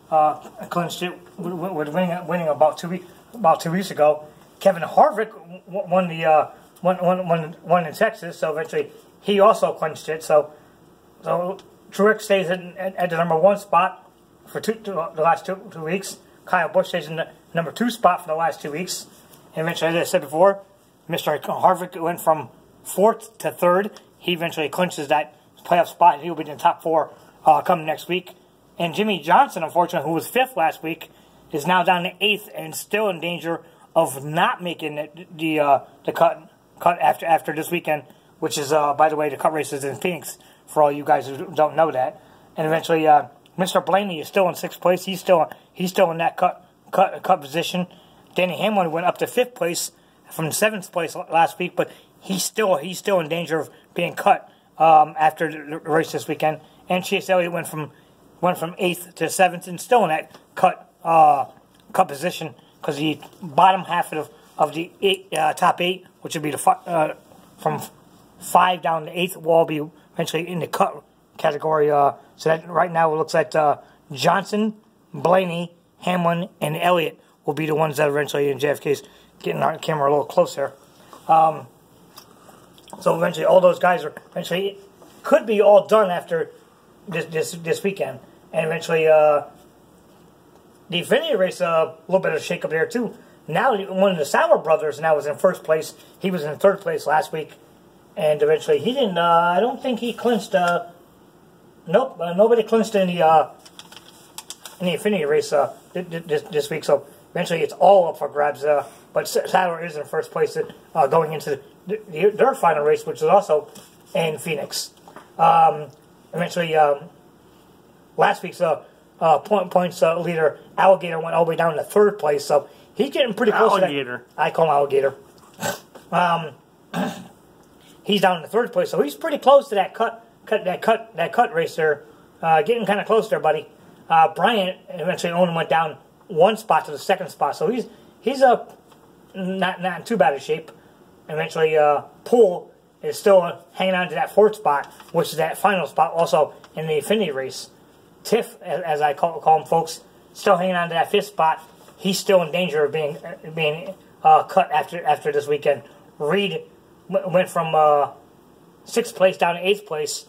clinched it with winning about 2 weeks ago. Kevin Harvick won in Texas, so eventually he also clinched it. So Truex stays at the number 1 spot for the last two weeks. Kyle Busch stays in the number 2 spot for the last 2 weeks. And eventually, as I said before, Mr. Harvick went from 4th to 3rd. He eventually clinches that playoff spot, and he'll be in the top 4 coming next week. And Jimmy Johnson, unfortunately, who was 5th last week, is now down to 8th and still in danger of not making the cut after this weekend, which is, by the way, the cut race is in Phoenix, for all you guys who don't know that. And eventually, Mr. Blaney is still in 6th place. He's still in that cut position. Danny Hamlin went up to 5th place from 7th place last week, but he's still in danger of being cut after the race this weekend. And Chase Elliott went from 8th to 7th and still in that cut position, because the bottom half of the top 8, which would be from 5 down to 8th, will all be eventually in the cut category. So that right now it looks like Johnson, Blaney, Hamlin, and Elliott will be the ones that eventually in JFK's getting our camera a little closer. So eventually all those guys are eventually could be all done after this weekend. And eventually the Xfinity race, a little bit of a shake-up there too. Now one of the Sauer brothers now is in 1st place. He was in 3rd place last week. And eventually he didn't, I don't think he clinched, nope, nobody clinched in the Xfinity race this week. So eventually it's all up for grabs. But Sauer is in 1st place going into their final race, which is also in Phoenix. Eventually, last week's points leader, Alligator, went all the way down to 3rd place. So he's getting pretty close Alligator. to that. I call him Alligator. He's down in 3rd place, so he's pretty close to that cut race there. Getting kind of close there, buddy. Bryant eventually only went down 1 spot to the 2nd spot, so he's not in too bad a shape. Eventually, Poole is still hanging on to that 4th spot, which is that final spot also in the Xfinity race. Tiff, as I call him, folks, still hanging on to that 5th spot. He's still in danger of being cut after this weekend. Reed went from 6th place down to 8th place.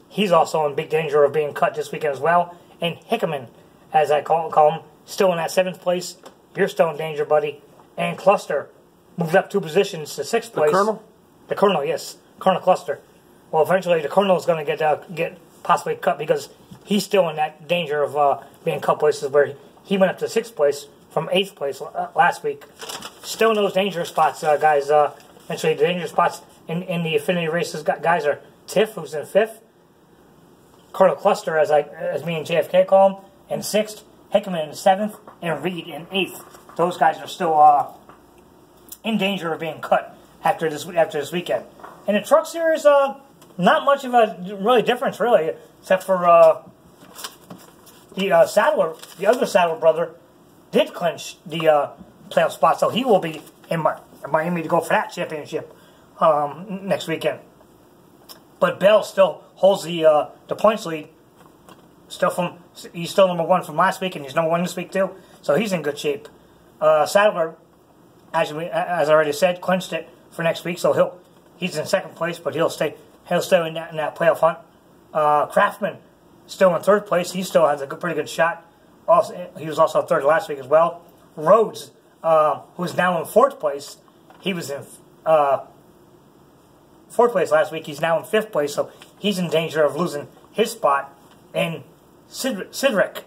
He's also in big danger of being cut this weekend as well. And Hickman, as I call him, still in that 7th place. You're still in danger, buddy. And Cluster moved up 2 positions to 6th place. The Colonel? The Colonel, yes. Colonel Cluster. Well, eventually the Colonel is going to get possibly cut because he's still in that danger of being cut places where he went up to 6th place from 8th place last week. Still in those dangerous spots, guys. Eventually the dangerous spots in the Xfinity races, guys, are Tiff, who's in 5th. Colonel Cluster, as me and JFK call him, in 6th. Hickman in 7th. And Reed in 8th. Those guys are still in danger of being cut after this weekend. In the Truck Series, not much of a really difference, really, except for the Sadler, the other Sadler brother, did clinch the playoff spot, so he will be in Miami to go for that championship next weekend. But Bell still holds the points lead. He's still number 1 from last week, and he's number 1 this week too. So he's in good shape. Sadler, as I already said, clinched it for next week. So he's in 2nd place, but he'll stay in that playoff hunt. Kraftman still in 3rd place. He still has a pretty good shot. Also, he was also 3rd last week as well. Rhodes, who's now in 4th place, he was in 4th place last week. He's now in 5th place, so he's in danger of losing his spot. And Sidrick,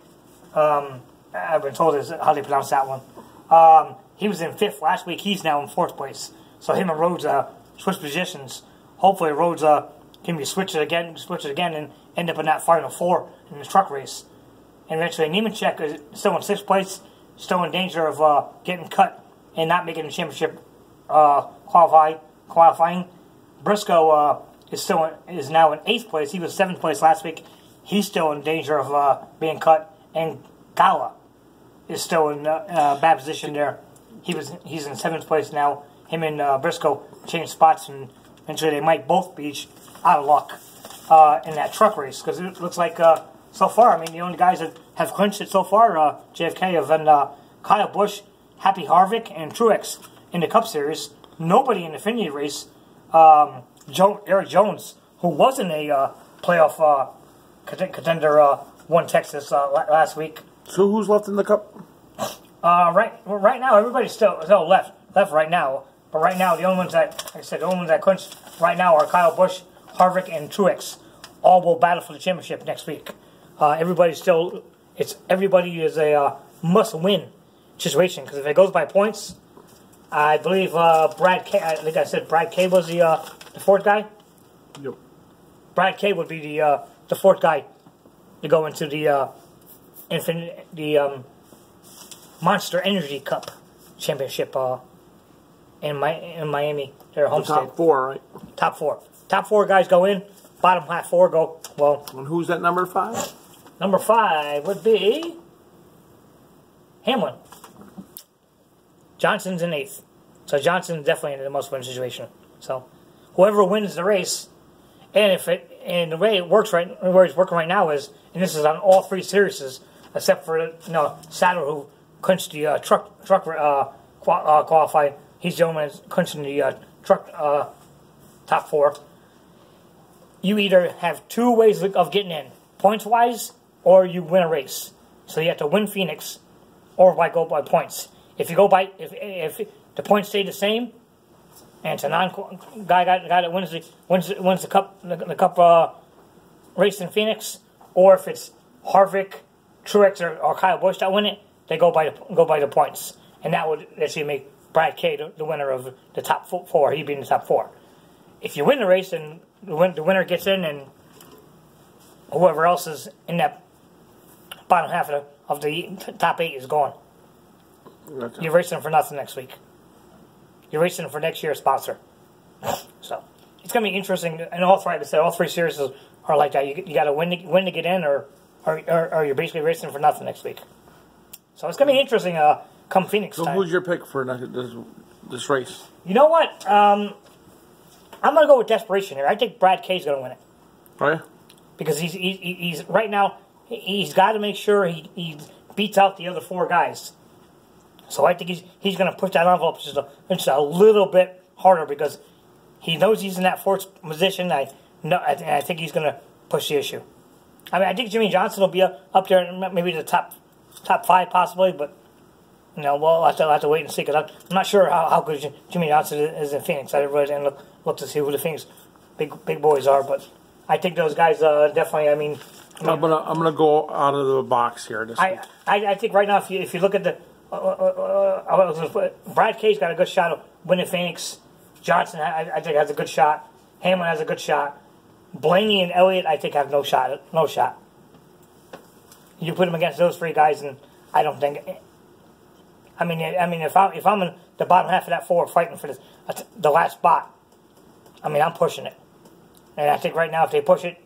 I've been told is how they pronounce that one. He was in 5th last week. He's now in 4th place. So him and Rhodes switch positions. Hopefully Rhodes can be switch it again, and end up in that final 4 in the truck race. And eventually Nemechek is still in 6th place, still in danger of getting cut and not making the championship qualifying. Briscoe is now in 8th place. He was 7th place last week. He's still in danger of being cut. And Gala is still in bad position there. He's in 7th place now. Him and Briscoe changed spots, and eventually they might both be out of luck in that truck race, because it looks like so far, I mean, the only guys that have clinched it so far, JFK, have been Kyle Busch, Happy Harvick, and Truex in the Cup Series. Nobody in the Xfinity race. Eric Jones, who wasn't a playoff contender, won Texas last week. So who's left in the Cup? Right now, everybody's still left right now. But right now, the only ones that, like I said, the only ones that clinched right now are Kyle Busch, Harvick, and Truex. All will battle for the championship next week. Everybody is a must-win situation, because if it goes by points, I believe Brad K. I think I said Brad K. was the fourth guy. Yep. Brad K. would be the fourth guy to go into the Monster Energy Cup championship in Miami, their home state. Top four, right? Top four guys go in. Bottom half four go. Well. And who's that number 5? Number 5 would be Hamlin. Johnson's in 8th. So Johnson's definitely in the must-win situation. So whoever wins the race, and the way it works where it's working right now is, and this is on all 3 series, except for Saddler, who clinched the truck qualifying. He's the only one that's clinching the truck top 4. You either have 2 ways of getting in, points-wise, or you win a race. So you have to win Phoenix, or go by points. If you go by, if the points stay the same, and it's a guy that wins the cup race in Phoenix, or if it's Harvick, Truex, or Kyle Busch that win it, they go by the points, and that would actually make Brad K. the winner of the top 4. He'd be in the top 4. If you win the race, then the winner gets in, and whoever else is in that bottom half of the top 8 is gone. Okay. You're racing for nothing next week. You're racing for next year's sponsor. So it's going to be interesting. And all 3 series are like that. You got to win to get in, or you're basically racing for nothing next week. So it's going to be interesting. Come Phoenix time. So who's your pick for this race? You know what? I'm going to go with desperation here. I think Brad K's going to win it. Oh yeah. Because he's right now he's got to make sure he beats out the other 4 guys. So I think he's going to push that envelope just a little bit harder, because he knows he's in that 4th position. I think he's going to push the issue. I mean, I think Jimmy Johnson will be up there, maybe the top 5 possibly, but we'll have to wait and see, because I'm not sure how good Jimmy Johnson is in Phoenix. I really didn't look to see who the Phoenix big boys are, but I think those guys definitely. I mean, I'm gonna go out of the box here this week. I think right now, if you look at the Brad K's got a good shot of winning Phoenix. Johnson, I think, has a good shot. Hamlin has a good shot. Blaney and Elliott, I think, have no shot. No shot. You put them against those 3 guys, and I don't think. I mean, if I'm in the bottom half of that 4 fighting for the last spot, I mean, I'm pushing it. And I think right now, if they push it,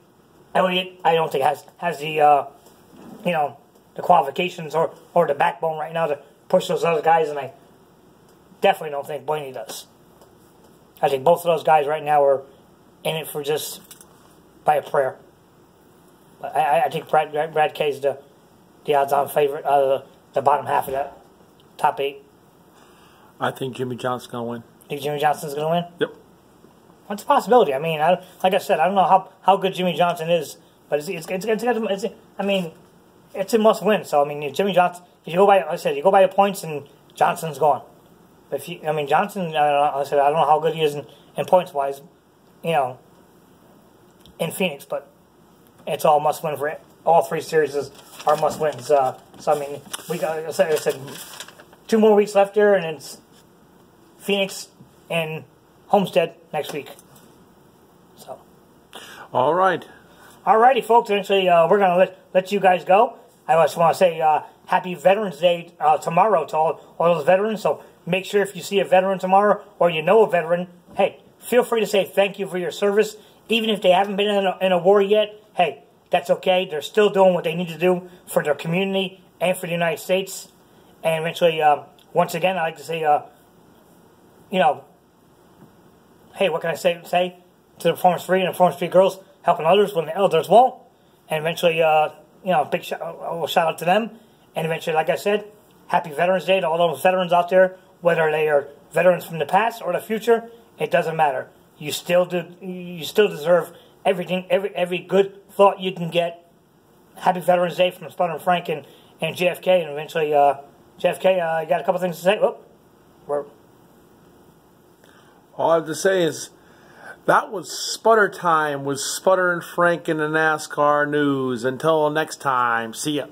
Elliott, I don't think has the the qualifications or the backbone right now to push those other guys, and I definitely don't think Blaney does. I think both of those guys right now are in it for just by a prayer. But I think Brad K is the odds-on favorite out of the bottom half of that top 8. I think Jimmy Johnson's going to win. Think Jimmy Johnson's going to win? Yep. That's a possibility. I mean, like I said, I don't know how good Jimmy Johnson is, but it's a must-win. So I mean, if Jimmy Johnson, if you go by, like I said, you go by the points, and Johnson's gone. But Johnson, like I said, I don't know how good he is in points-wise, in Phoenix, but it's all must-win for it. All 3 series are must-wins. So I mean, we got, like I said, 2 more weeks left here, and it's Phoenix and Homestead next week. So. All right. Alrighty, folks. Eventually, we're gonna let you guys go. I just want to say Happy Veterans Day tomorrow to all those veterans. So make sure if you see a veteran tomorrow, or you know a veteran, hey, feel free to say thank you for your service. Even if they haven't been in a war yet, hey, that's okay. They're still doing what they need to do for their community and for the United States. And eventually, once again, I like to say, hey, what can I say to the Performance 3 and the Performance 3 girls, helping others when the elders won't. And eventually, big shout out to them. And eventually, like I said, happy Veterans Day to all those veterans out there, whether they are veterans from the past or the future. It doesn't matter. You still deserve everything, every good thought you can get. Happy Veterans Day from Sputter and Frank and JFK, and eventually JFK. You got a couple things to say? All I have to say is that was Sputter time with Sputter and Frank in the NASCAR news. Until next time, see ya.